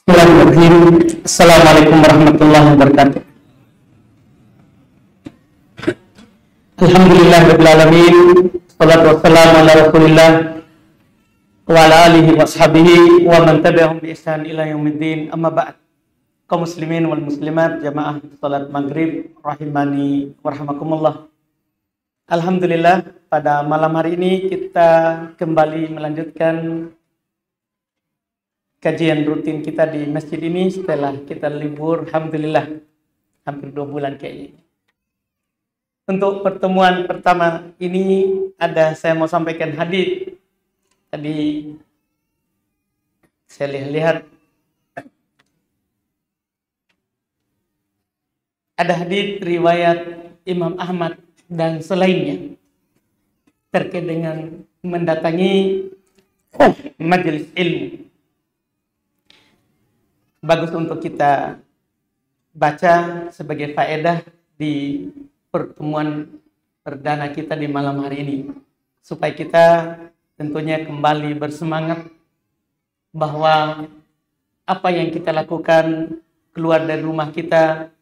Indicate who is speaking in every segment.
Speaker 1: Bismillahirrahmanirrahim. Assalamualaikum warahmatullahi wabarakatuh. Alhamdulillahirabbil alamin. Wassalatu wassalamu ala Rasulillah wa ala alihi wa ashabihi wa man tabi'ahum bi ihsan ila yaumiddin. Amma ba'd. Kaum muslimin wal muslimat, jamaah salat maghrib rahimani wa rahimakumullah. Alhamdulillah, pada malam hari ini kita kembali melanjutkan kajian rutin kita di masjid ini setelah kita libur, alhamdulillah, hampir 2 bulan kayaknya. Untuk pertemuan pertama ini saya mau sampaikan hadis. Tadi saya lihat ada hadis riwayat Imam Ahmad dan selainnya terkait dengan mendatangi majelis ilmu. Bagus untuk kita baca sebagai faedah di pertemuan perdana kita di malam hari ini, supaya kita tentunya kembali bersemangat bahwa apa yang kita lakukan keluar dari rumah kita,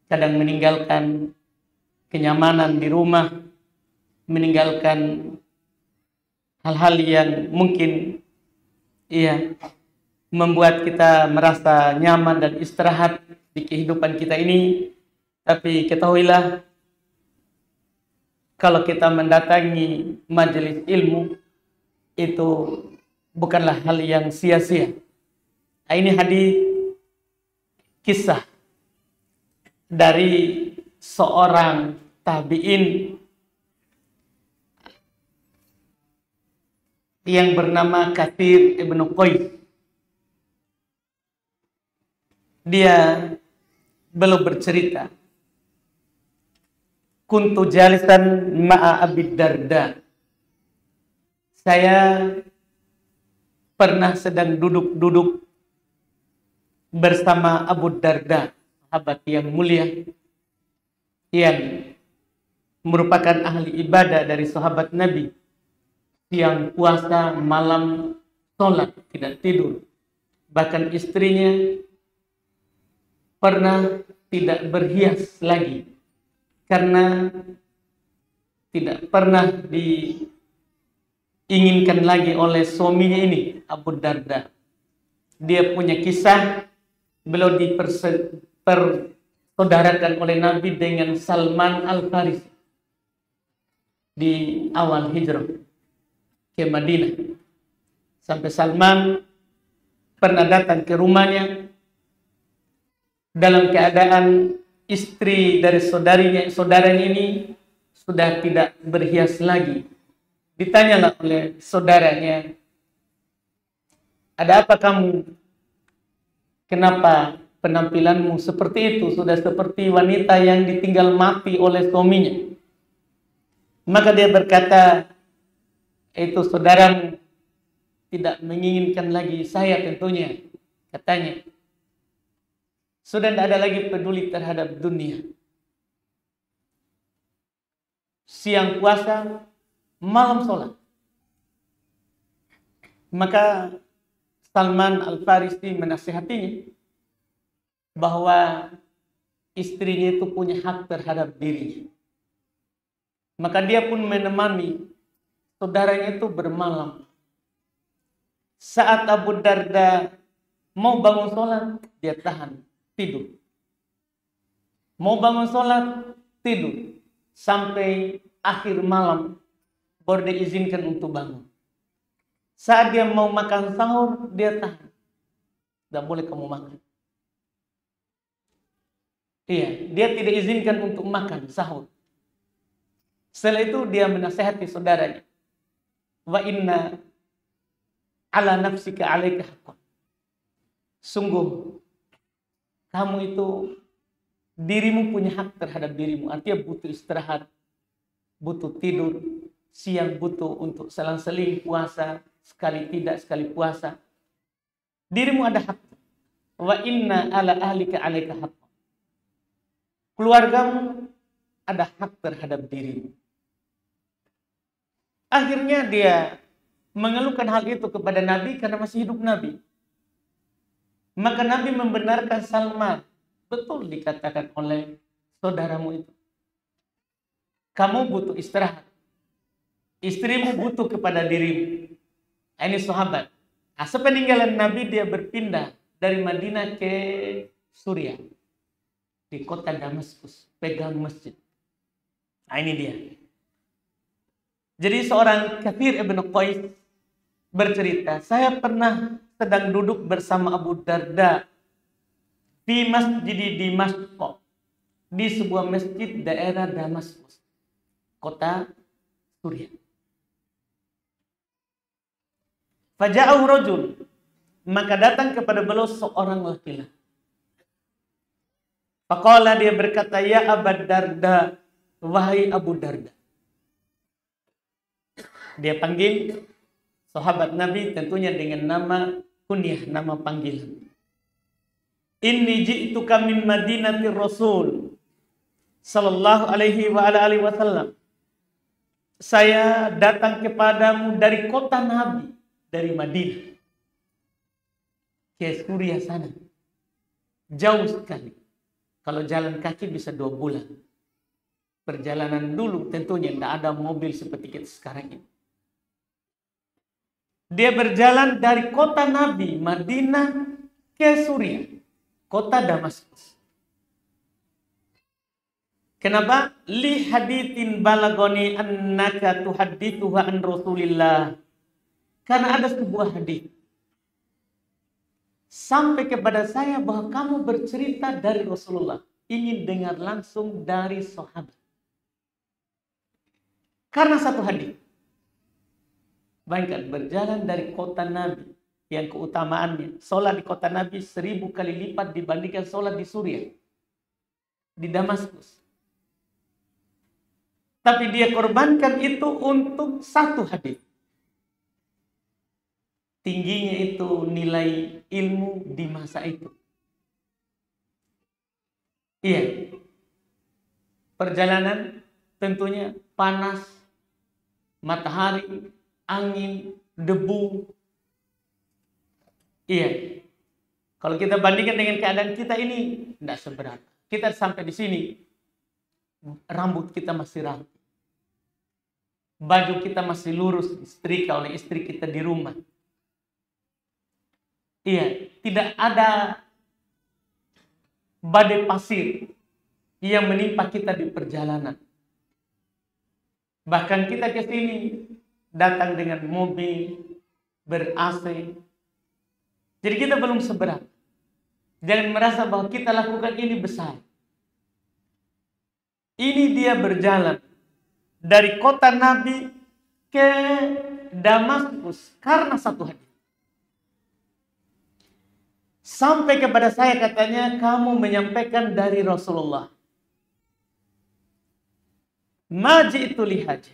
Speaker 1: kadang meninggalkan kenyamanan di rumah, meninggalkan hal-hal yang mungkin membuat kita merasa nyaman dan istirahat di kehidupan kita ini. Tapi ketahuilah, kalau kita mendatangi majelis ilmu itu bukanlah hal yang sia-sia. Ini hadis kisah dari seorang tabi'in yang bernama Katsir ibnu Qais. Dia belum bercerita, kuntu jalisan ma'a Abi Darda. Saya pernah sedang duduk-duduk bersama Abu Darda, sahabat yang mulia, yang merupakan ahli ibadah dari sahabat Nabi, siang puasa, malam sholat, tidak tidur. Bahkan istrinya pernah tidak berhias lagi karena tidak pernah diinginkan lagi oleh suaminya ini, Abu Darda. Dia punya kisah, beliau dipersaudarakan oleh Nabi dengan Salman Al-Farisi di awal hijrah ke Madinah. Sampai Salman pernah datang ke rumahnya dalam keadaan istri dari saudaranya ini sudah tidak berhias lagi. Ditanyalah oleh saudaranya, ada apa kamu? Kenapa penampilanmu seperti itu? Sudah seperti wanita yang ditinggal mati oleh suaminya. Maka dia berkata, itu saudaramu tidak menginginkan lagi saya tentunya, katanya. Sudah tidak ada lagi peduli terhadap dunia. Siang puasa, malam sholat. Maka Salman Al-Farisi menasihatinya bahwa istrinya itu punya hak terhadap dirinya. Maka dia pun menemani saudaranya itu bermalam. Saat Abu Darda mau bangun sholat, dia tahan, tidur. Mau bangun sholat, tidur. Sampai akhir malam baru diizinkan untuk bangun. Saat dia mau makan sahur, dia tahan. Tidak boleh kamu makan. Iya, dia tidak izinkan untuk makan sahur. Setelah itu dia menasihati saudaranya. Wa inna ala nafsika alaika haqqan. Sungguh kamu itu, dirimu punya hak terhadap dirimu. Artinya butuh istirahat, butuh tidur, siang butuh untuk selang-seling puasa, sekali tidak, sekali puasa. Dirimu ada hak. Wa inna ala ahlika alaika haqqan. Keluargamu ada hak terhadap dirimu. Akhirnya dia mengeluhkan hal itu kepada Nabi karena masih hidup Nabi. Maka Nabi membenarkan Salman. Betul dikatakan oleh saudaramu itu. Kamu butuh istirahat. Istrimu butuh kepada dirimu. Ini sahabat. Sepeninggalan Nabi dia berpindah dari Madinah ke Suriah. Di kota Damaskus. Pegang masjid. Ini dia. Jadi seorang Kathir ibn Qais bercerita, saya pernah sedang duduk bersama Abu Darda di masjid di Damaskus, di sebuah masjid daerah Damaskus, kota Suriah. Faja'ahu rajul, maka datang kepada beliau seorang laki-laki. Faqala, dia berkata, ya Abu Darda, wahai Abu Darda. Dia panggil sahabat Nabi tentunya dengan nama kunyah, nama panggilan. Inni ji'tuka min Madinati Rasul sallallahu alaihi wa ala alihi wasallam. Saya datang kepadamu dari kota Nabi, dari Madinah ke Suriah sana. Jauh sekali. Kalau jalan kaki bisa 2 bulan. Perjalanan dulu tentunya tidak ada mobil seperti kita sekarang ini. Dia berjalan dari kota Nabi, Madinah, ke Suriah, kota Damaskus. Kenapa? Li hadithin balagoni annaka tuhaddithuha an Rasulillah. Karena ada sebuah hadits sampai kepada saya bahwa kamu bercerita dari Rasulullah. Ingin dengar langsung dari sahabat. Karena satu hadits. Bayangkan berjalan dari kota Nabi yang keutamaannya sholat di kota Nabi 1000 kali lipat dibandingkan sholat di Suriah, di Damaskus. Tapi dia korbankan itu untuk satu hadis. Tingginya itu nilai ilmu di masa itu. Iya. Perjalanan tentunya panas, matahari, angin, debu. Iya. Kalau kita bandingkan dengan keadaan kita ini, tidak seberapa. Kita sampai di sini, rambut kita masih rapi. Baju kita masih lurus, disetrika oleh istri kita di rumah. Iya, tidak ada badai pasir yang menimpa kita di perjalanan. Bahkan kita ke sini datang dengan mobil ber-AC. Jadi kita belum seberapa. Jangan merasa bahwa kita lakukan ini besar. Ini dia berjalan dari kota Nabi ke Damaskus karena satu hadis. Sampai kepada saya katanya, kamu menyampaikan dari Rasulullah. Maji itu lihat.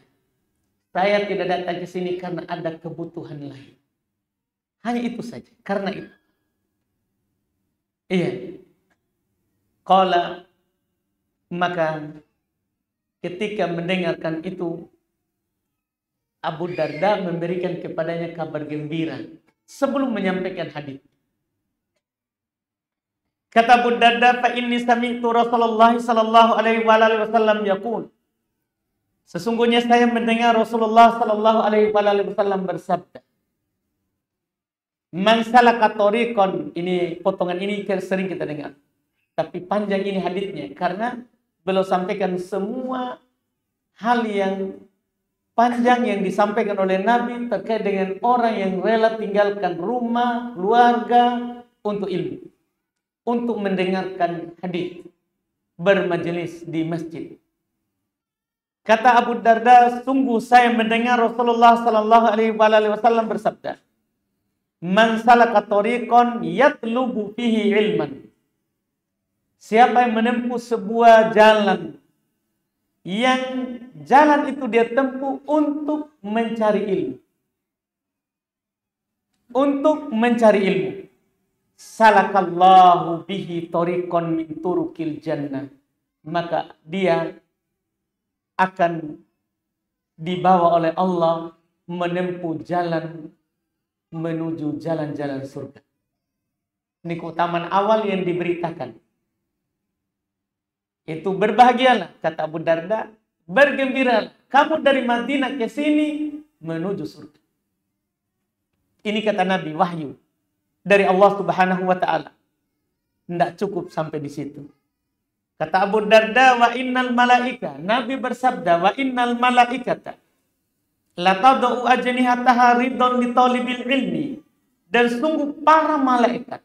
Speaker 1: Saya tidak datang ke sini karena ada kebutuhan lain. Hanya itu saja. Karena itu. Iya. Qala, maka ketika mendengarkan itu, Abu Darda memberikan kepadanya kabar gembira sebelum menyampaikan hadis. Kata Abu Darda, fa inni sami'tu Rasulullah sallallahu alaihi wasallam yaqul. Sesungguhnya saya mendengar Rasulullah sallallahu alaihi wasallam bersabda. Man salaka tariqan, ini potongan ini sering kita dengar. Tapi panjang ini hadisnya karena beliau sampaikan semua hal yang panjang yang disampaikan oleh Nabi terkait dengan orang yang rela tinggalkan rumah, keluarga untuk ilmu. Untuk mendengarkan hadis, bermajelis di masjid. Kata Abu Darda, sungguh saya mendengar Rasulullah sallallahu alaihi wasallam bersabda, "Man salaka tariqan yatlubu fihi ilman." Siapa yang menempuh sebuah jalan yang jalan itu dia tempuh untuk mencari ilmu. Untuk mencari ilmu. Salakallahu bihi tariqan min turukil jannah. Maka dia akan dibawa oleh Allah menempuh jalan menuju jalan-jalan surga. Ini keutamaan awal yang diberitakan. Itu berbahagialah, kata Abu Darda, bergembiralah. Kamu dari Madinah ke sini menuju surga. Ini kata Nabi, wahyu dari Allah Subhanahu wa taala. Tidak cukup sampai di situ. Kata Abu Darda, wa innal malaika, Nabi bersabda, wa innal malaikata la tad'u ajnihataha ridon li talibil ilmi. Dan sungguh para malaikat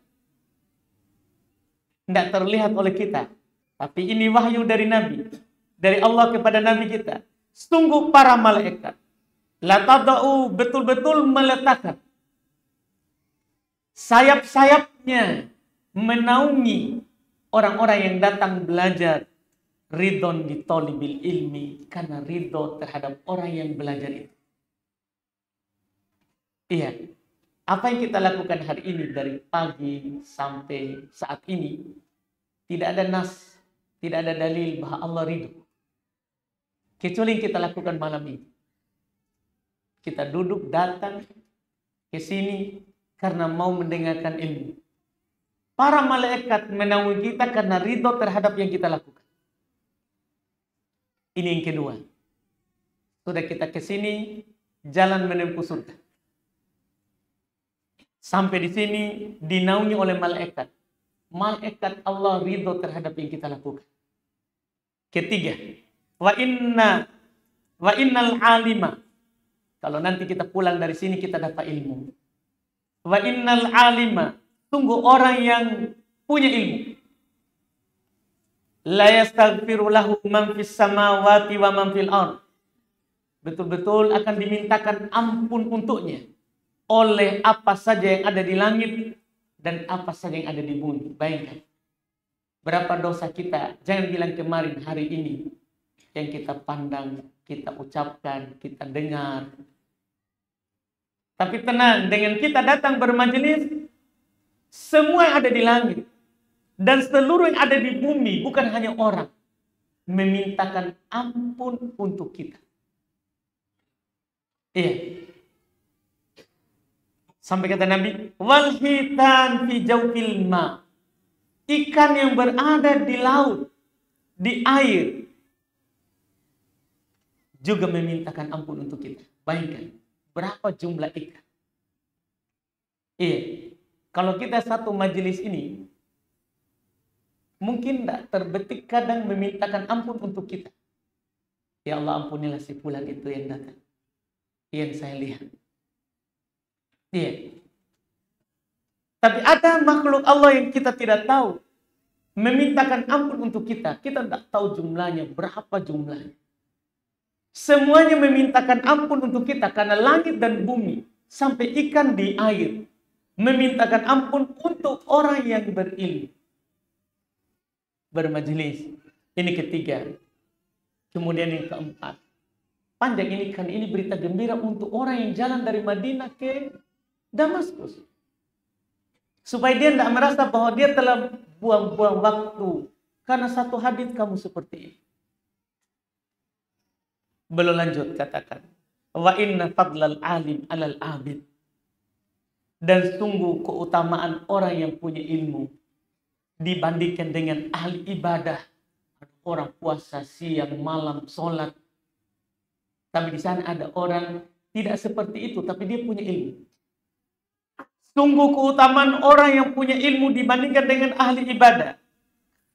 Speaker 1: tidak terlihat oleh kita, tapi ini wahyu dari Nabi, dari Allah kepada Nabi kita. Sungguh para malaikat la tad'u, betul-betul meletakkan sayap-sayapnya menaungi orang-orang yang datang belajar, ridon di tolibil ilmi, karena ridho terhadap orang yang belajar itu. Iya, apa yang kita lakukan hari ini dari pagi sampai saat ini, tidak ada nas, tidak ada dalil bahwa Allah ridho. Kecuali yang kita lakukan malam ini. Kita duduk, datang ke sini karena mau mendengarkan ilmu. Para malaikat menaungi kita karena ridho terhadap yang kita lakukan. Ini yang kedua. Sudah kita ke sini, jalan menempuh surga. Sampai di sini dinaungi oleh malaikat. Malaikat Allah ridho terhadap yang kita lakukan. Ketiga, wa innal alima. Kalau nanti kita pulang dari sini kita dapat ilmu. Wa innal alima, sungguh orang yang punya ilmu. La yastaghfiru lahu man fis samawati wa man fil ardh. Betul-betul akan dimintakan ampun untuknya oleh apa saja yang ada di langit dan apa saja yang ada di bumi. Bayangkan berapa dosa kita, jangan bilang kemarin, hari ini, yang kita pandang, kita ucapkan, kita dengar. Tapi tenang, dengan kita datang bermajelis, semua yang ada di langit dan seluruh yang ada di bumi, bukan hanya orang, memintakan ampun untuk kita. Iya. Sampai kata Nabi, wal hitan fi jawfil ma. Ikan yang berada di laut, di air, juga memintakan ampun untuk kita. Bayangkan berapa jumlah ikan. Iya. Kalau kita satu majelis ini, mungkin tidak terbetik kadang memintakan ampun untuk kita. Ya Allah, ampunilah si fulan itu yang datang, yang saya lihat. Iya. Tapi ada makhluk Allah yang kita tidak tahu, memintakan ampun untuk kita. Kita tidak tahu jumlahnya, berapa jumlahnya. Semuanya memintakan ampun untuk kita karena langit dan bumi sampai ikan di air memintakan ampun untuk orang yang berilmu. Bermajelis. Ini ketiga. Kemudian yang keempat. Panjang ini kan ini berita gembira untuk orang yang jalan dari Madinah ke Damaskus. Supaya dia tidak merasa bahwa dia telah buang-buang waktu karena satu hadis kamu seperti ini. Belum lanjut katakan. Wa inna fadlal alim alal abid. Dan sungguh keutamaan orang yang punya ilmu dibandingkan dengan ahli ibadah. Orang puasa siang malam sholat. Tapi di sana ada orang tidak seperti itu, tapi dia punya ilmu. Sungguh keutamaan orang yang punya ilmu dibandingkan dengan ahli ibadah.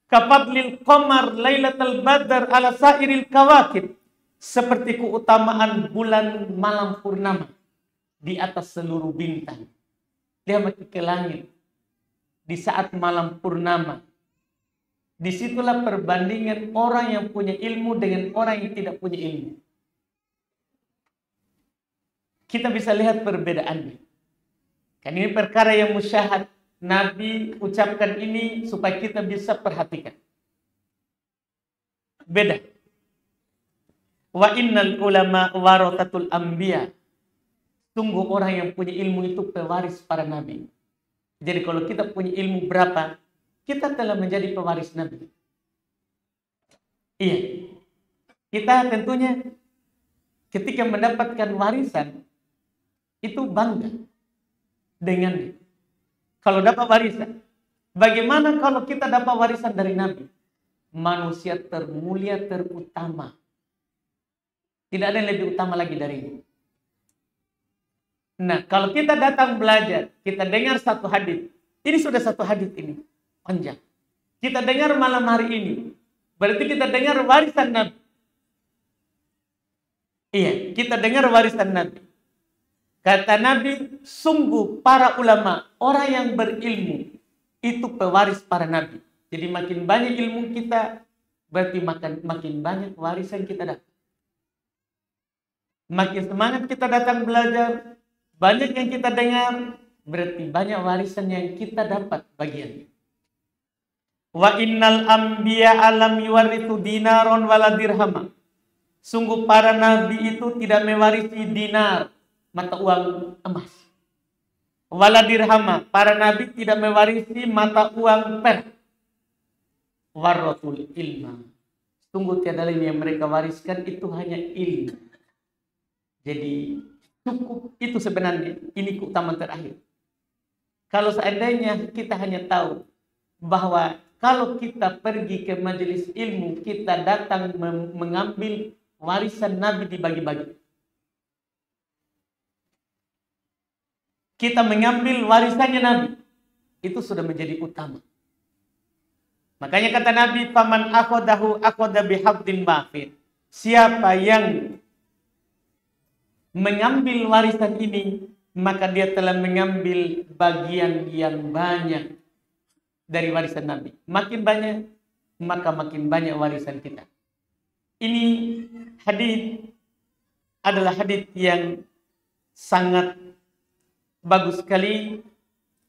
Speaker 1: Kafadlil qamar lailatul badar ala sairil kawakib. Seperti keutamaan bulan malam purnama di atas seluruh bintang. Dia mati ke langit di saat malam purnama. Disitulah perbandingan orang yang punya ilmu dengan orang yang tidak punya ilmu. Kita bisa lihat perbedaannya. Kan ini perkara yang musyahad. Nabi ucapkan ini supaya kita bisa perhatikan. Beda. Wa innal ulama warathatul anbiya. Sungguh orang yang punya ilmu itu pewaris para nabi. Jadi kalau kita punya ilmu berapa, kita telah menjadi pewaris nabi. Iya. Kita tentunya ketika mendapatkan warisan itu bangga dengannya. Kalau dapat warisan, Bagaimana kalau kita dapat warisan dari Nabi? Manusia termulia, terutama. Tidak ada yang lebih utama lagi darinya. Nah, kalau kita datang belajar, kita dengar satu hadis. Ini sudah satu hadis ini. Panjang. Kita dengar malam hari ini. Berarti kita dengar warisan Nabi. Iya, kita dengar warisan Nabi. Kata Nabi, sungguh para ulama, orang yang berilmu, itu pewaris para Nabi. Jadi makin banyak ilmu kita, berarti makin banyak warisan kita dapat. Makin semangat kita datang belajar, banyak yang kita dengar, berarti banyak warisan yang kita dapat bagiannya. Wa innal anbiya alam yuwarithu dinaron wala dirhama. Sungguh para nabi itu tidak mewarisi dinar, mata uang emas. Wala dirhama, para nabi tidak mewarisi mata uang perak. Warathul ilma. Sungguh tiada lain yang mereka wariskan itu hanya ilmu. Jadi cukup itu sebenarnya, ini keutamaan terakhir. Kalau seandainya kita hanya tahu bahwa kalau kita pergi ke majelis ilmu, kita datang mengambil warisan Nabi dibagi-bagi. Kita mengambil warisannya Nabi. Itu sudah menjadi utama. Makanya kata Nabi, "Faman akhadahu akhadha bihabdin wafir." Siapa yang mengambil warisan ini, maka dia telah mengambil bagian yang banyak dari warisan Nabi. Makin banyak, maka makin banyak warisan kita. Ini hadis adalah hadis yang sangat bagus sekali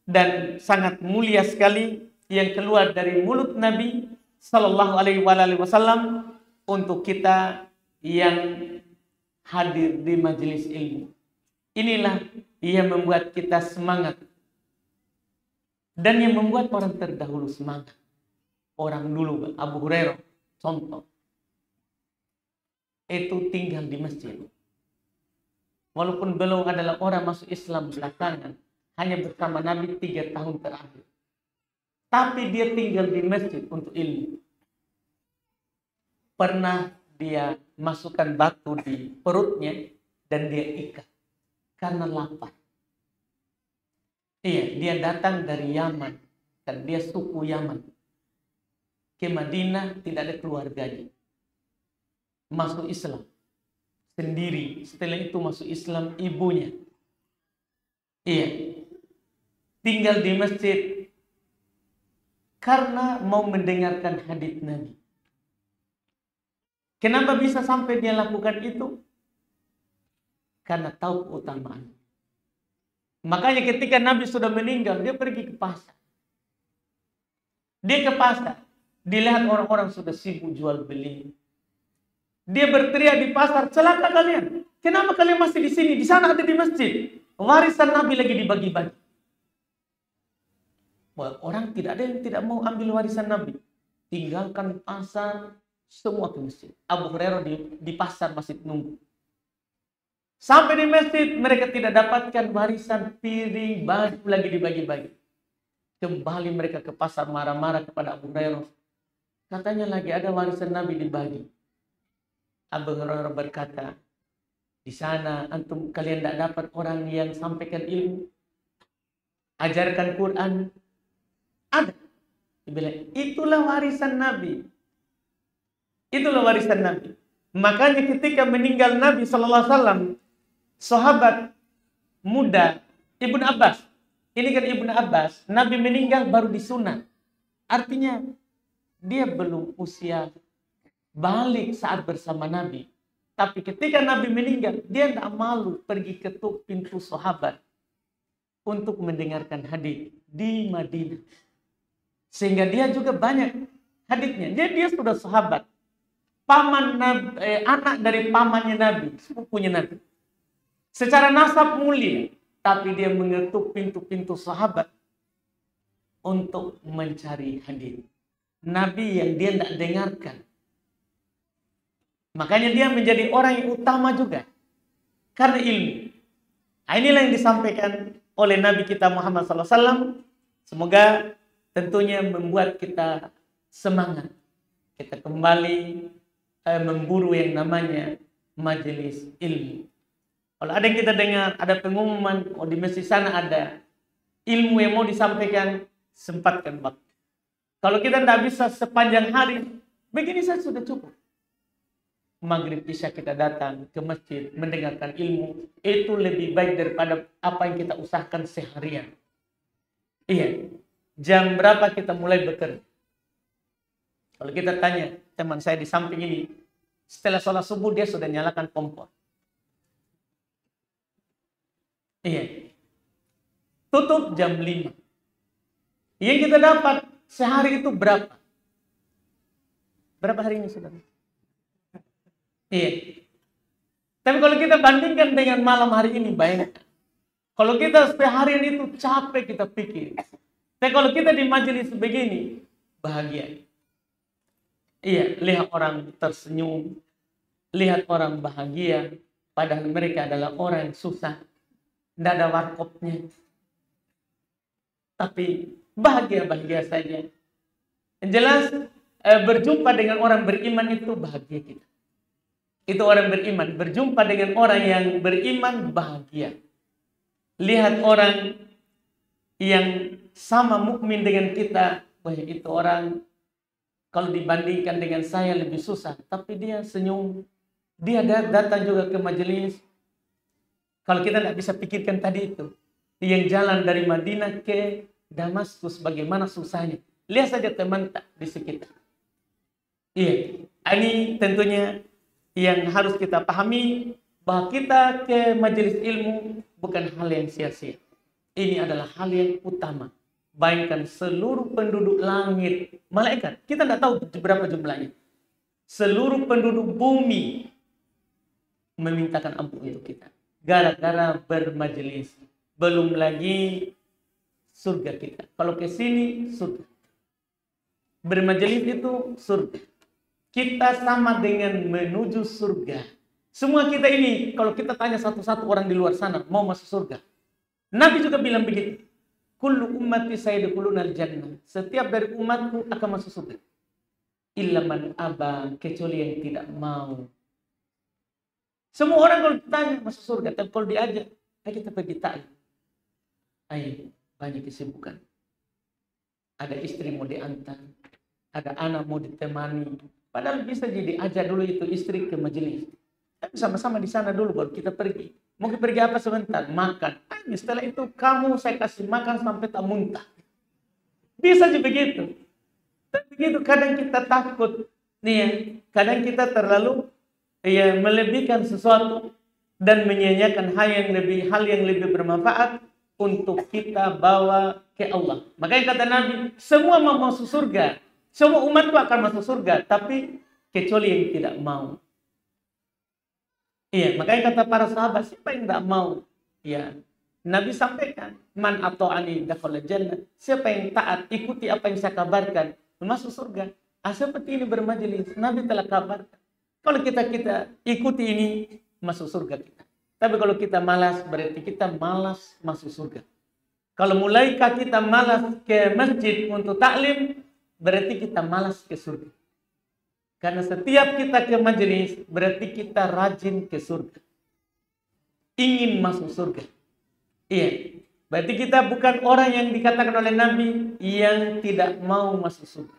Speaker 1: dan sangat mulia sekali yang keluar dari mulut Nabi Sallallahu Alaihi Wasallam untuk kita yang hadir di majelis ilmu. Inilah yang membuat kita semangat dan yang membuat orang terdahulu semangat. Orang dulu, Abu Hurairah, contoh, itu tinggal di masjid. Walaupun beliau adalah orang masuk Islam belakangan, hanya bersama Nabi 3 tahun terakhir. Tapi dia tinggal di masjid untuk ilmu. Pernah dia masukkan batu di perutnya dan dia ikat karena lapar. Iya, dia datang dari Yaman dan dia suku Yaman. Ke Madinah tidak ada keluarganya. Masuk Islam sendiri. Setelah itu masuk Islam ibunya. Iya. Tinggal di masjid karena mau mendengarkan hadits Nabi. Kenapa bisa sampai dia lakukan itu? Karena tahu keutamaan. Makanya ketika Nabi sudah meninggal, dia pergi ke pasar. Dia ke pasar, dilihat orang-orang sudah sibuk jual beli. Dia berteriak di pasar, celaka kalian. Kenapa kalian masih di sini? Di sana ada di masjid. Warisan Nabi lagi dibagi-bagi. Orang tidak ada yang tidak mau ambil warisan Nabi. Tinggalkan pasar, semua ke masjid. Abu Hurairah di pasar masih nunggu. Sampai di masjid, mereka tidak dapatkan warisan, piring, baju lagi dibagi-bagi. Kembali mereka ke pasar marah-marah kepada Abu Hurairah. Katanya lagi ada warisan Nabi dibagi. Abu Hurairah berkata, di sana antum kalian tidak dapat orang yang sampaikan ilmu, ajarkan Quran. Ada. Dia bilang, itulah warisan Nabi. Itulah warisan Nabi. Makanya ketika meninggal Nabi SAW, sahabat muda Ibnu Abbas, ini kan Ibnu Abbas, Nabi meninggal baru disunat. Artinya dia belum usia balik saat bersama Nabi. Tapi ketika Nabi meninggal, dia tidak malu pergi ketuk pintu sahabat untuk mendengarkan hadis di Madinah. Sehingga dia juga banyak hadisnya. Dia sudah sahabat. Paman Nabi, anak dari pamannya Nabi, sepupunya Nabi. Secara nasab mulia, tapi dia mengetuk pintu-pintu sahabat untuk mencari hadis Nabi yang dia tidak dengarkan. Makanya dia menjadi orang yang utama juga karena ilmu. Inilah yang disampaikan oleh Nabi kita Muhammad SAW. Semoga tentunya membuat kita semangat. Kita kembali memburu yang namanya majelis ilmu. Kalau ada yang kita dengar, ada pengumuman, di masjid sana ada ilmu yang mau disampaikan, sempatkan waktu. Kalau kita tidak bisa sepanjang hari, begini saja sudah cukup. Maghrib isya kita datang ke masjid, mendengarkan ilmu, itu lebih baik daripada apa yang kita usahakan seharian. Iya, jam berapa kita mulai bekerja? Kalau kita tanya, teman saya di samping ini, setelah sholat subuh dia sudah nyalakan kompor. Iya. Tutup jam 5. Yang kita dapat sehari itu berapa? Berapa harinya, saudara? Iya. Tapi kalau kita bandingkan dengan malam hari ini, bayangkan. Kalau kita seharian itu capek kita pikir. Tapi kalau kita di majelis begini, bahagia. Iya, lihat orang tersenyum, lihat orang bahagia, padahal mereka adalah orang yang susah. Tidak ada warkopnya. Tapi bahagia-bahagia saja. Yang jelas, berjumpa dengan orang beriman itu bahagia kita. Itu orang beriman. Berjumpa dengan orang yang beriman bahagia. Lihat orang yang sama mukmin dengan kita, wah itu orang kalau dibandingkan dengan saya lebih susah, tapi dia senyum. Dia datang juga ke majelis. Kalau kita tidak bisa pikirkan tadi itu, yang jalan dari Madinah ke Damaskus, bagaimana susahnya. Lihat saja teman di sekitar. Iya, ini tentunya yang harus kita pahami, bahwa kita ke majelis ilmu bukan hal yang sia-sia. Ini adalah hal yang utama. Bayangkan seluruh penduduk langit, malaikat, kita tidak tahu berapa jumlahnya. Seluruh penduduk bumi memintakan ampun untuk kita. Gara-gara bermajelis. Belum lagi surga kita. Kalau ke sini, surga. Bermajelis itu surga. Kita sama dengan menuju surga. Semua kita ini, kalau kita tanya satu-satu orang di luar sana, mau masuk surga. Nabi juga bilang begitu. Kullu ummati sayadkhulunal jannah. Setiap dari umatku akan masuk surga. Illa man aba, kecuali yang tidak mau. Semua orang kalau ditanya masuk surga, tapi kalau diajak, ayo kita pergi ta'lim. Ayo, banyak kesibukan. Ada istri mau diantar, ada anak mau ditemani. Padahal bisa jadi ajak dulu itu istri ke majelis. Tapi sama-sama di sana dulu baru kita pergi. Mau pergi apa sebentar? Makan. Setelah itu kamu saya kasih makan sampai tak muntah. Bisa juga begitu. Tapi begitu kadang kita takut. Nih ya, kadang kita terlalu melebihkan sesuatu dan menyia-nyiakan hal yang lebih bermanfaat untuk kita bawa ke Allah. Makanya kata Nabi, semua mau masuk surga. Semua umatku akan masuk surga, tapi kecuali yang tidak mau. Iya, makanya kata para sahabat, siapa yang tidak mau? Ya, Nabi sampaikan, man ata'ani dakhala jannah. Siapa yang taat, ikuti apa yang saya kabarkan, masuk surga. Seperti ini bermajelis, Nabi telah kabarkan. Kalau kita ikuti ini, masuk surga kita. Tapi kalau kita malas, berarti kita malas masuk surga. Kalau mulai kita malas ke masjid untuk taklim, berarti kita malas ke surga. Karena setiap kita ke majelis, berarti kita rajin ke surga. Ingin masuk surga. Iya. Berarti kita bukan orang yang dikatakan oleh Nabi yang tidak mau masuk surga.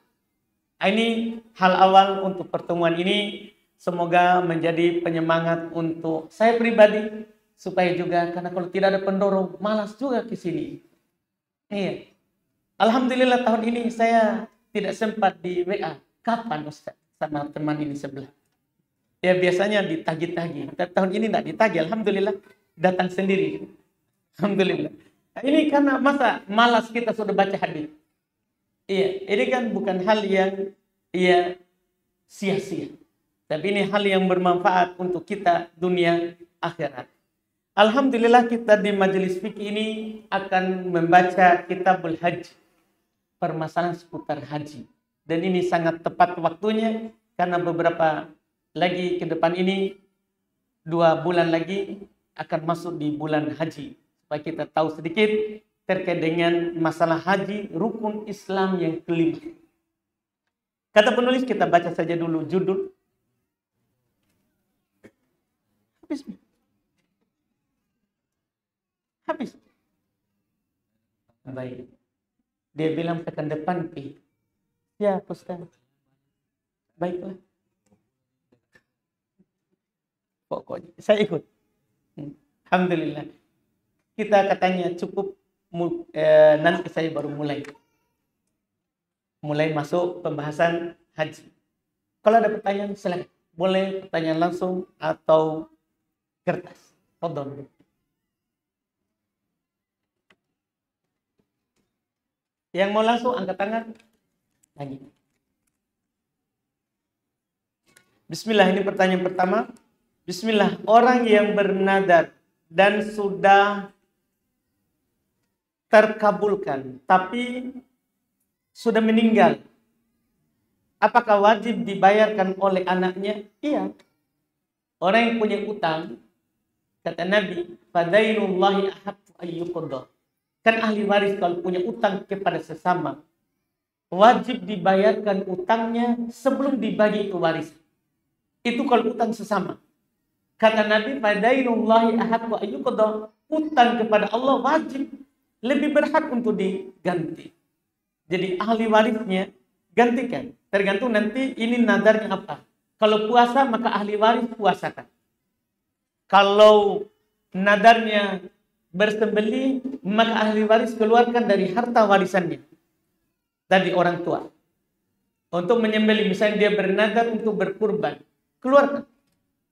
Speaker 1: Ini hal awal untuk pertemuan ini. Semoga menjadi penyemangat untuk saya pribadi. Supaya juga, karena kalau tidak ada pendorong, malas juga ke sini. Iya. Alhamdulillah tahun ini saya tidak sempat di WA. Kapan Ustaz? Sama teman ini sebelah. Ya biasanya ditagi-tagi. Tahun ini tidak ditagi. Alhamdulillah datang sendiri. Alhamdulillah. Ini karena masa malas kita sudah baca hadis. Iya, ini kan bukan hal yang sia-sia. Tapi ini hal yang bermanfaat untuk kita dunia akhirat. Alhamdulillah kita di majelis fikih ini akan membaca Kitabul Haji. Permasalahan seputar haji. Dan ini sangat tepat waktunya karena beberapa lagi ke depan ini 2 bulan lagi akan masuk di bulan haji. Supaya kita tahu sedikit terkait dengan masalah haji, rukun Islam yang kelima. Kata penulis, kita baca saja dulu judul. Habis. Habis. Baik. Dia bilang tekan depan, Pi. Ya, Ustaz. Baiklah. Pokoknya, saya ikut. Alhamdulillah. Kita katanya cukup, nanti saya baru mulai masuk pembahasan haji. Kalau ada pertanyaan, silakan. Boleh pertanyaan langsung atau kertas. Fadhol. Yang mau langsung angkat tangan. Tanya. Bismillah, ini pertanyaan pertama. Bismillah, orang yang bernadar dan sudah terkabulkan, tapi sudah meninggal, apakah wajib dibayarkan oleh anaknya? Iya. Orang yang punya utang, kata Nabi, fadainullahi ahaqqu ayyuqadha. Kan ahli waris kalau punya utang kepada sesama, wajib dibayarkan utangnya sebelum dibagi itu waris. Itu kalau utang sesama. Kata Nabi, fadainullahi ahaqqu ayyuqadha. Utang kepada Allah wajib, lebih berhak untuk diganti. Jadi ahli warisnya gantikan. Tergantung nanti ini nadarnya apa. Kalau puasa, maka ahli waris puasakan. Kalau nadarnya bersembelih, maka ahli waris keluarkan dari harta warisannya. Dari orang tua. Untuk menyembelih, misalnya dia bernadar untuk berkurban, keluarkan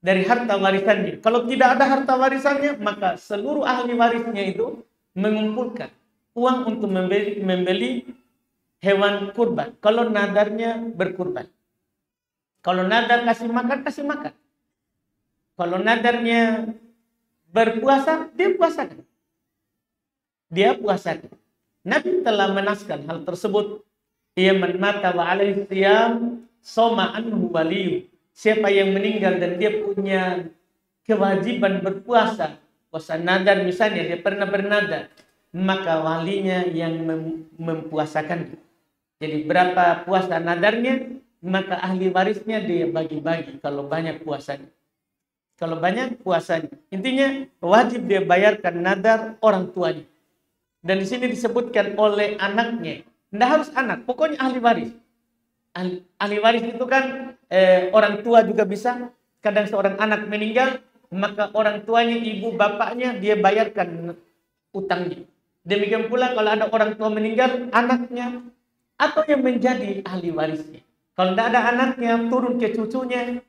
Speaker 1: dari harta warisannya. Kalau tidak ada harta warisannya, maka seluruh ahli warisnya itu mengumpulkan uang untuk membeli hewan kurban. Kalau nadarnya berkurban. Kalau nadar kasih makan, kasih makan. Kalau nadarnya berpuasa, dia puasakan. Dia puasakan. Nabi telah menaskan hal tersebut. Ia mata wa alaihi siyam soma anhu waliyu. Siapa yang meninggal dan dia punya kewajiban berpuasa, puasa nadar misalnya, dia pernah bernadar, maka walinya yang mempuasakan. Jadi berapa puasa nadarnya, maka ahli warisnya dia bagi-bagi kalau banyak puasanya. Kalau banyak puasanya. Intinya wajib dia bayarkan nadar orang tuanya. Dan di sini disebutkan oleh anaknya. Tidak harus anak, pokoknya ahli waris. Ahli waris itu kan orang tua juga bisa. Kadang seorang anak meninggal, maka orang tuanya, ibu bapaknya dia bayarkan utangnya. Demikian pula kalau ada orang tua meninggal, anaknya atau yang menjadi ahli warisnya. Kalau tidak ada anaknya, turun ke cucunya.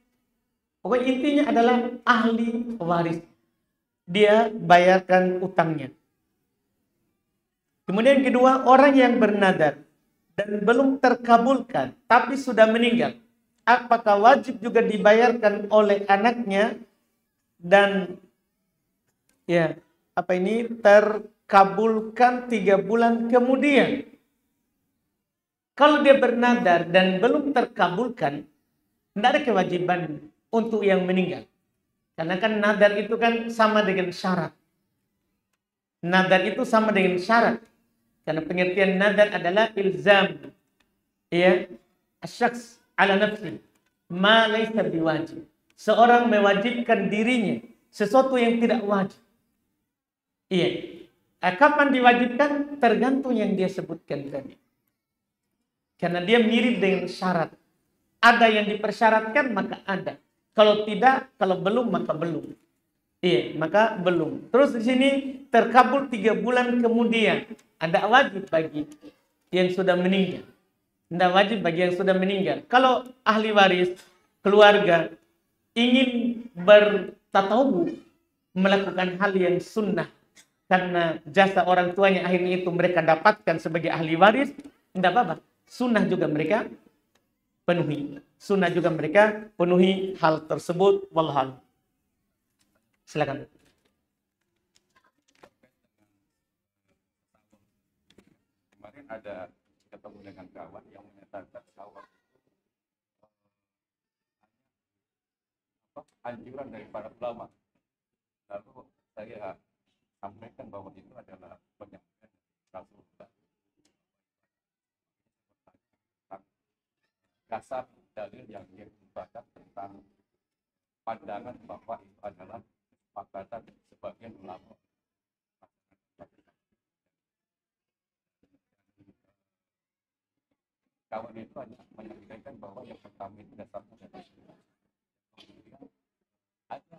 Speaker 1: Pokoknya intinya adalah ahli waris. Dia bayarkan utangnya. Kemudian kedua, orang yang bernadar dan belum terkabulkan, tapi sudah meninggal. Apakah wajib juga dibayarkan oleh anaknya dan terkabulkan 3 bulan kemudian? Kalau dia bernadar dan belum terkabulkan, tidak ada kewajiban untuk yang meninggal. Karena kan nadar itu kan sama dengan syarat. Nadar itu sama dengan syarat. Karena pengertian nadar adalah ilzam. Asyakhs ala nafsi. Ma laysa biwajib. Seorang mewajibkan dirinya sesuatu yang tidak wajib. Kapan diwajibkan? Tergantung yang dia sebutkan tadi. Karena dia mirip dengan syarat. Ada yang dipersyaratkan, maka ada. Kalau tidak, kalau belum, maka belum. Maka belum. Terus di sini terkabul 3 bulan kemudian. Ada wajib bagi yang sudah meninggal. Tidak wajib bagi yang sudah meninggal. Kalau ahli waris, keluarga, ingin bertatawu, melakukan hal yang sunnah. Karena jasa orang tuanya akhirnya itu mereka dapatkan sebagai ahli waris, tidak apa-apa. Sunnah juga mereka penuhi. Sunnah juga mereka penuhi hal tersebut. Wallahu. Silakan.
Speaker 2: Kemarin ada ketemu dengan kawan yang menyatakan kawan anjuran dari para ulama. Lalu saya sampaikan bahwa itu adalah penyampaian dasar dalil yang dia kemukakan tentang pandangan bahwa itu adalah kesepakatan sebagian ulama. Kawan itu hanya menyampaikan bahwa yang pertama itu dasarnya dari Islam. Kemudian ada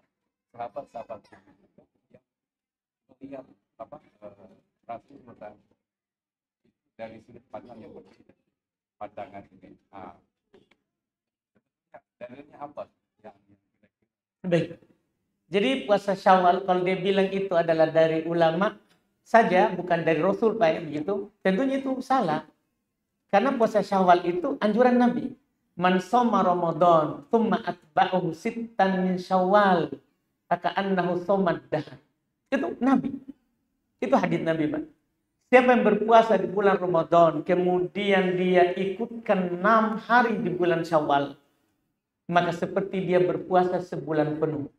Speaker 2: sahabat-sahabat yang melihat Rasulullah dari sudut pandang yang berbeda. Pandangan ini. Dalilnya apa?
Speaker 1: Baik. Jadi puasa Syawal kalau dia bilang itu adalah dari ulama saja, bukan dari Rasul, Pak, ya, begitu. Tentunya itu salah. Karena puasa Syawal itu anjuran Nabi. Man shoma Ramadan, tsumma atba'ahu sittan min Syawal, faka'annahu shomad dahr. Itu Nabi. Itu hadis Nabi, Pak. Siapa yang berpuasa di bulan Ramadan, kemudian dia ikutkan 6 hari di bulan Syawal, maka seperti dia berpuasa sebulan penuh.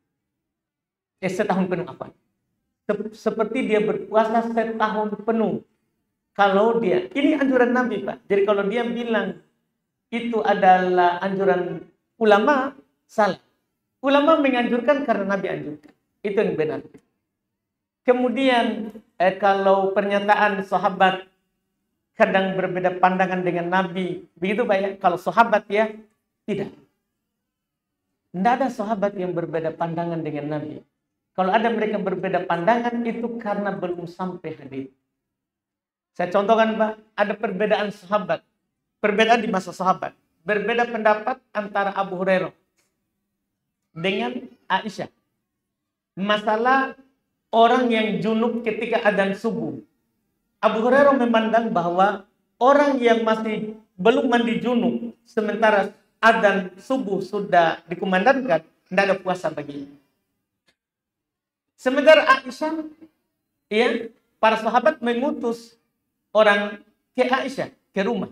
Speaker 1: Setahun penuh apa? Seperti dia berpuasa setahun penuh. Kalau dia, ini anjuran Nabi, Pak. Jadi kalau dia bilang itu adalah anjuran ulama, salah. Ulama menganjurkan karena Nabi anjurkan. Itu yang benar. Kemudian kalau pernyataan sahabat kadang berbeda pandangan dengan Nabi, begitu Pak ya? Kalau sahabat ya, tidak. Tidak ada sahabat yang berbeda pandangan dengan Nabi. Kalau ada mereka berbeda pandangan, itu karena belum sampai hadis. Saya contohkan Pak, ada perbedaan sahabat. Perbedaan di masa sahabat. Berbeda pendapat antara Abu Hurairah dengan Aisyah. Masalah orang yang junub ketika adzan subuh. Abu Hurairah memandang bahwa orang yang masih belum mandi junub, sementara adzan subuh sudah dikumandangkan, tidak ada puasa baginya. Sementara Aisyah, ya, para sahabat mengutus orang ke Aisyah, ke rumah.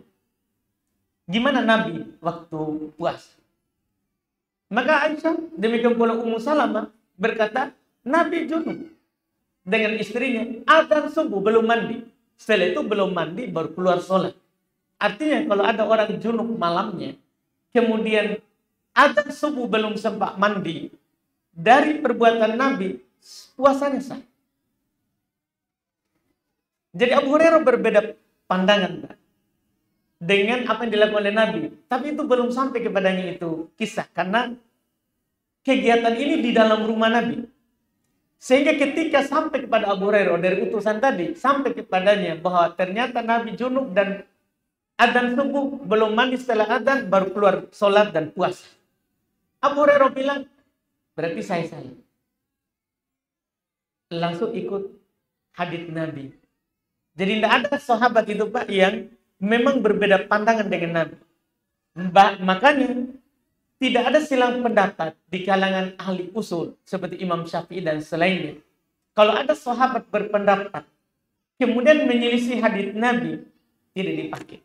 Speaker 1: Gimana Nabi waktu puasa? Maka Aisyah, demikian pula Ummu Salamah berkata, Nabi junub dengan istrinya, adzan subuh belum mandi. Setelah itu belum mandi, baru keluar sholat. Artinya kalau ada orang junub malamnya, kemudian adzan subuh belum sempat mandi, dari perbuatan Nabi, puasanya sah. Jadi Abu Hurairah berbeda pandangan, Pak, dengan apa yang dilakukan oleh Nabi. Tapi itu belum sampai kepadanya itu kisah. Karena kegiatan ini di dalam rumah Nabi. Sehingga ketika sampai kepada Abu Hurairah dari utusan tadi, sampai kepadanya bahwa ternyata Nabi junub dan adzan subuh belum mandi, setelah adzan baru keluar sholat dan puasa. Abu Hurairah bilang, berarti saya salah. Langsung ikut hadits Nabi. Jadi tidak ada sahabat itu Pak yang memang berbeda pandangan dengan Nabi. Makanya tidak ada silang pendapat di kalangan ahli usul seperti Imam Syafi'i dan selainnya. Kalau ada sahabat berpendapat kemudian menyelisih hadits Nabi, tidak dipakai,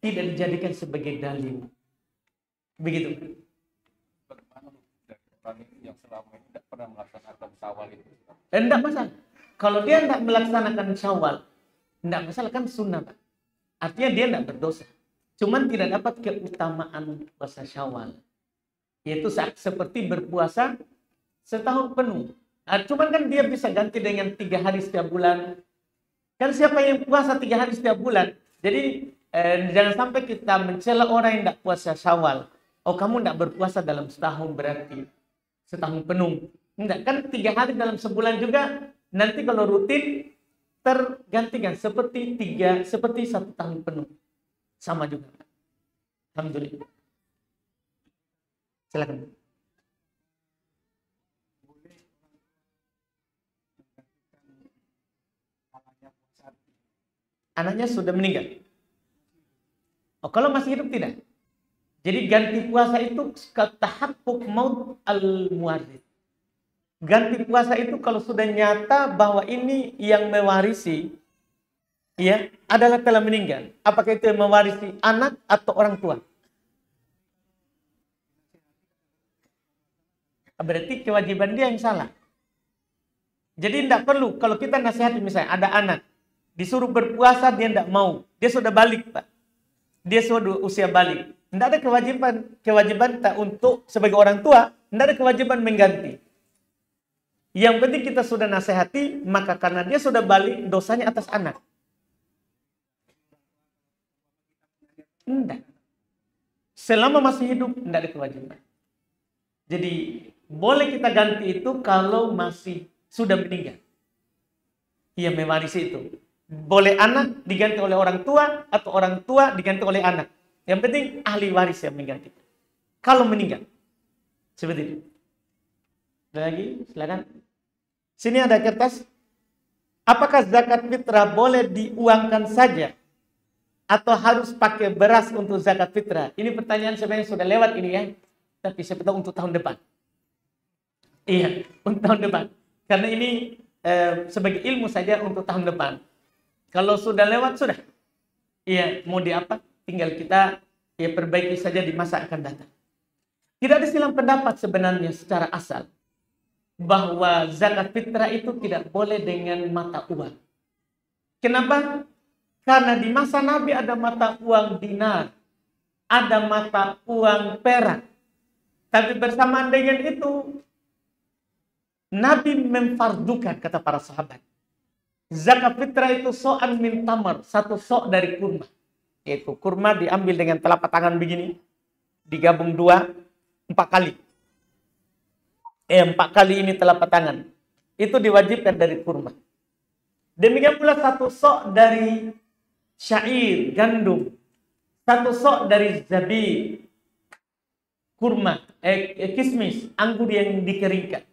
Speaker 1: tidak dijadikan sebagai dalil. Begitu.
Speaker 2: Bagaimana dari orang ini yang selama ini tidak pernah melaksanakan Syawal itu?
Speaker 1: Tidak masalah. Kalau dia tidak melaksanakan Syawal, tidak masalah, kan sunnah Pak. Artinya dia tidak berdosa. Cuman tidak dapat keutamaan puasa Syawal. Yaitu seperti berpuasa setahun penuh. Cuman kan dia bisa ganti dengan 3 hari setiap bulan. Kan siapa yang puasa 3 hari setiap bulan? Jadi jangan sampai kita mencela orang yang tidak puasa Syawal. Oh, kamu tidak berpuasa dalam setahun berarti setahun penuh. Enggak, kan 3 hari dalam sebulan juga. Nanti kalau rutin tergantikan seperti 1 tahun penuh. Sama juga. Alhamdulillah. Silakan. Anaknya sudah meninggal. Oh, kalau masih hidup tidak. Jadi ganti puasa itu tahaqquk maut al-muwarris. Ganti puasa itu kalau sudah nyata bahwa ini yang mewarisi ya adalah telah meninggal. Apakah itu yang mewarisi anak atau orang tua? Berarti kewajiban dia yang salah. Jadi tidak perlu kalau kita nasihati, misalnya ada anak disuruh berpuasa dia tidak mau, dia sudah balik Pak, dia sudah usia balik, Tidak ada kewajiban tak untuk sebagai orang tua, tidak ada kewajiban mengganti. Yang penting kita sudah nasihati, maka karena dia sudah balik, dosanya atas anak. Tidak. Selama masih hidup, tidak ada kewajiban. Jadi, boleh kita ganti itu kalau masih sudah meninggal. Ia mewarisi itu. Boleh anak diganti oleh orang tua, atau orang tua diganti oleh anak. Yang penting ahli waris yang mengganti. Kalau meninggal. Seperti itu. Ada lagi? Silakan. Sini ada kertas. Apakah zakat fitrah boleh diuangkan saja? Atau harus pakai beras untuk zakat fitrah? Ini pertanyaan sebenarnya sudah lewat ini ya. Tapi saya tahu untuk tahun depan. Iya, untuk tahun depan. Karena ini sebagai ilmu saja untuk tahun depan. Kalau sudah lewat, sudah. Iya, mau di apa? Tinggal kita ya perbaiki saja di masa akan datang. Tidak ada silang pendapat sebenarnya secara asal. Bahwa zakat fitrah itu tidak boleh dengan mata uang. Kenapa? Karena di masa Nabi ada mata uang dinar. Ada mata uang perak. Tapi bersamaan dengan itu, Nabi memfardukan, kata para sahabat. Zakat fitrah itu so'an min tamar, satu sok dari kurma. Yaitu kurma diambil dengan telapak tangan begini, digabung 4 kali. 4 kali ini telapak tangan. Itu diwajibkan dari kurma. Demikian pula satu sok dari syair, gandum. Satu sok dari zabib, kurma, kismis, anggur yang dikeringkan.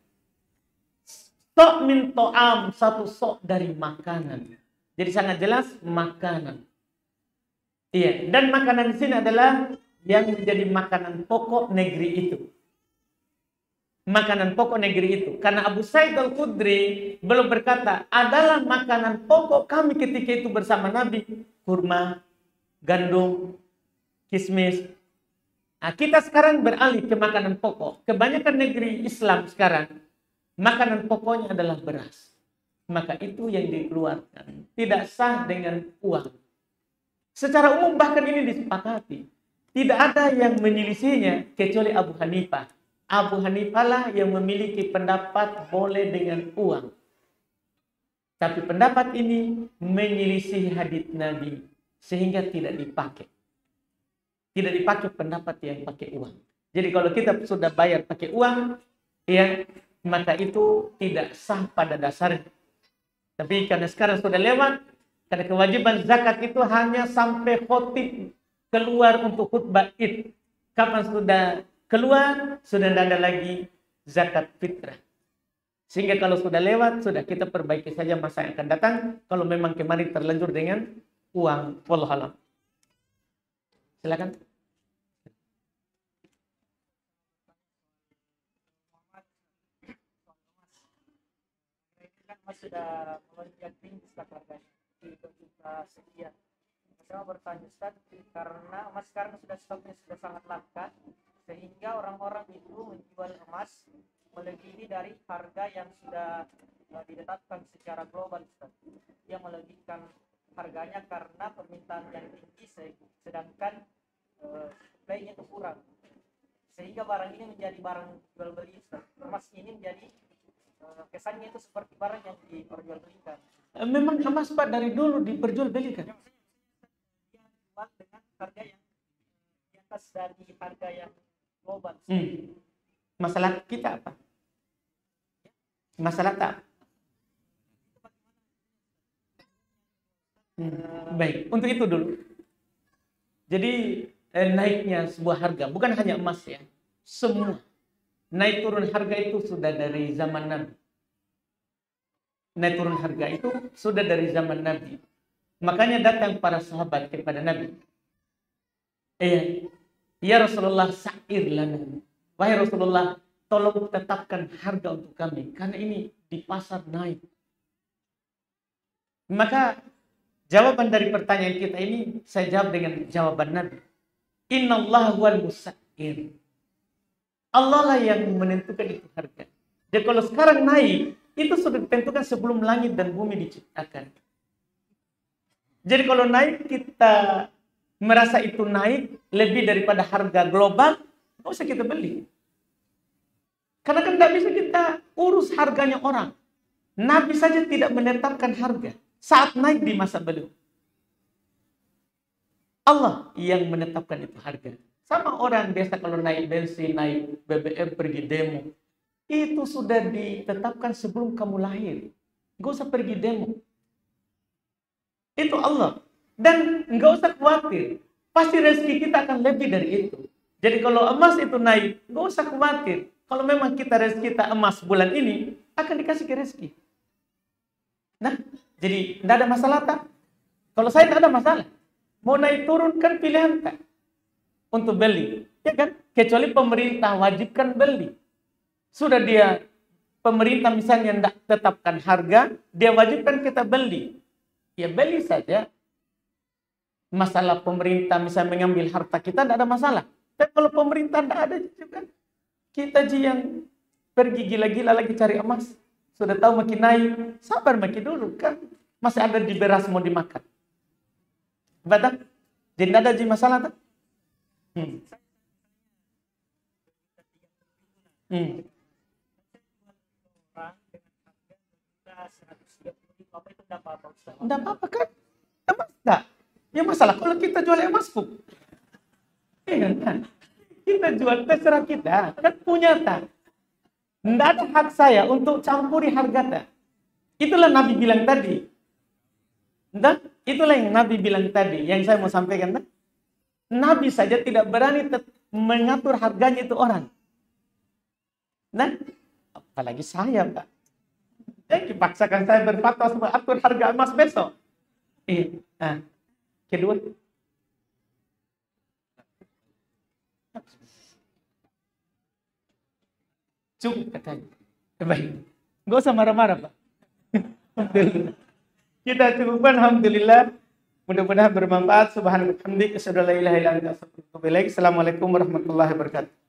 Speaker 1: Sok min to'am, satu sok dari makanan. Jadi sangat jelas makanan. Iya, dan makanan di sini adalah yang menjadi makanan pokok negeri itu. Makanan pokok negeri itu. Karena Abu Sa'id Al-Khudri belum berkata, adalah makanan pokok kami ketika itu bersama Nabi. Kurma, gandum, kismis. Nah, kita sekarang beralih ke makanan pokok. Kebanyakan negeri Islam sekarang, makanan pokoknya adalah beras. Maka itu yang dikeluarkan. Tidak sah dengan uang. Secara umum bahkan ini disepakati. Tidak ada yang menyelisihinya kecuali Abu Hanifah. Abu Hanifah lah yang memiliki pendapat boleh dengan uang. Tapi pendapat ini menyelisihi hadits Nabi. Sehingga tidak dipakai. Tidak dipakai pendapat yang pakai uang. Jadi kalau kita sudah bayar pakai uang, ya, maka itu tidak sah pada dasarnya. Tapi karena sekarang sudah lewat, karena kewajiban zakat itu hanya sampai khotib keluar untuk khutbah Id. Kapan sudah keluar, sudah tidak ada lagi zakat fitrah. Sehingga kalau sudah lewat, sudah kita perbaiki saja masa yang akan datang. Kalau memang kemarin terlanjur dengan uang. Wallahu a'lam. Silakan.
Speaker 3: Mas sudah melonjak tinggi harganya di 2 juta sekian. Saya mau bertanya Ustaz, karena emas sekarang stoknya sudah sangat langka, sehingga orang-orang itu menjual emas melebihi dari harga yang sudah ditetapkan secara global Ustaz. Yang melebihkan harganya karena permintaan yang tinggi, sedangkan supply-nya itu kurang. Sehingga barang ini menjadi barang jual beli Ustaz. Emas ini menjadi kesannya itu seperti barang yang diperjualbelikan.
Speaker 1: Memang emas Pak dari dulu diperjualbelikan.
Speaker 3: Jual dengan harga yang di atas dari harga yang global.
Speaker 1: Masalah kita apa? Masalah tak? Baik, untuk itu dulu. Jadi naiknya sebuah harga bukan hanya emas ya, semua. Naik turun harga itu sudah dari zaman Nabi. Naik turun harga itu sudah dari zaman Nabi. Makanya datang para sahabat kepada Nabi. Ya Rasulullah, sa'ir lana. Wahai Rasulullah, tolong tetapkan harga untuk kami. Karena ini di pasar naik. Maka jawaban dari pertanyaan kita ini, saya jawab dengan jawaban Nabi. Innallaha wal musa'ir. Allah lah yang menentukan itu harga. Jadi kalau sekarang naik, itu sudah ditentukan sebelum langit dan bumi diciptakan. Jadi kalau naik kita merasa itu naik, lebih daripada harga global, nggak usah kita beli. Karena kan nggak bisa kita urus harganya orang. Nabi saja tidak menetapkan harga saat naik di masa beliau. Allah yang menetapkan itu harga. Sama orang biasa kalau naik bensin, naik BBM, pergi demo. Itu sudah ditetapkan sebelum kamu lahir. Nggak usah pergi demo. Itu Allah. Dan nggak usah khawatir. Pasti rezeki kita akan lebih dari itu. Jadi kalau emas itu naik, nggak usah khawatir. Kalau memang rezeki kita emas bulan ini, akan dikasih ke rezeki. Nah, jadi tidak ada masalah tak? Kalau saya tidak ada masalah. Mau naik turun kan pilihan tak? Untuk beli. Ya kan? Kecuali pemerintah wajibkan beli. Sudah dia, pemerintah misalnya tidak tetapkan harga, dia wajibkan kita beli. Ya beli saja. Masalah pemerintah misalnya mengambil harta kita, tidak ada masalah. Tapi kalau pemerintah tidak ada juga, kita yang pergi gila-gila lagi cari emas. Sudah tahu makin naik, sabar makin dulu kan. Masih ada di beras mau dimakan. Betul? Jadi tidak ada masalah tak? Tidak apa-apa kan? Emas tak? Ya masalah kalau kita jual emas pun. Iya kan? Kita jual terserah kita. Kan punya tak? Tidak ada hak saya untuk campuri harga tak? Itulah Nabi bilang tadi. Entah? Itulah yang Nabi bilang tadi. Yang saya mau sampaikan tak? Nabi saja tidak berani mengatur harganya itu orang. Nah, apalagi saya, Pak. Dipaksakan saya berfatwa mengatur harga emas besok. Nah, kedua. Cukup katanya. Baik. Nggak usah marah-marah, Pak. Kita cukupkan, alhamdulillah. Mudah-mudahan bermanfaat. Subhanallah, hamdik, asyhadu an la ilaha illa anta, astaghfiruka wa atubu ilaik. Assalamualaikum warahmatullahi wabarakatuh.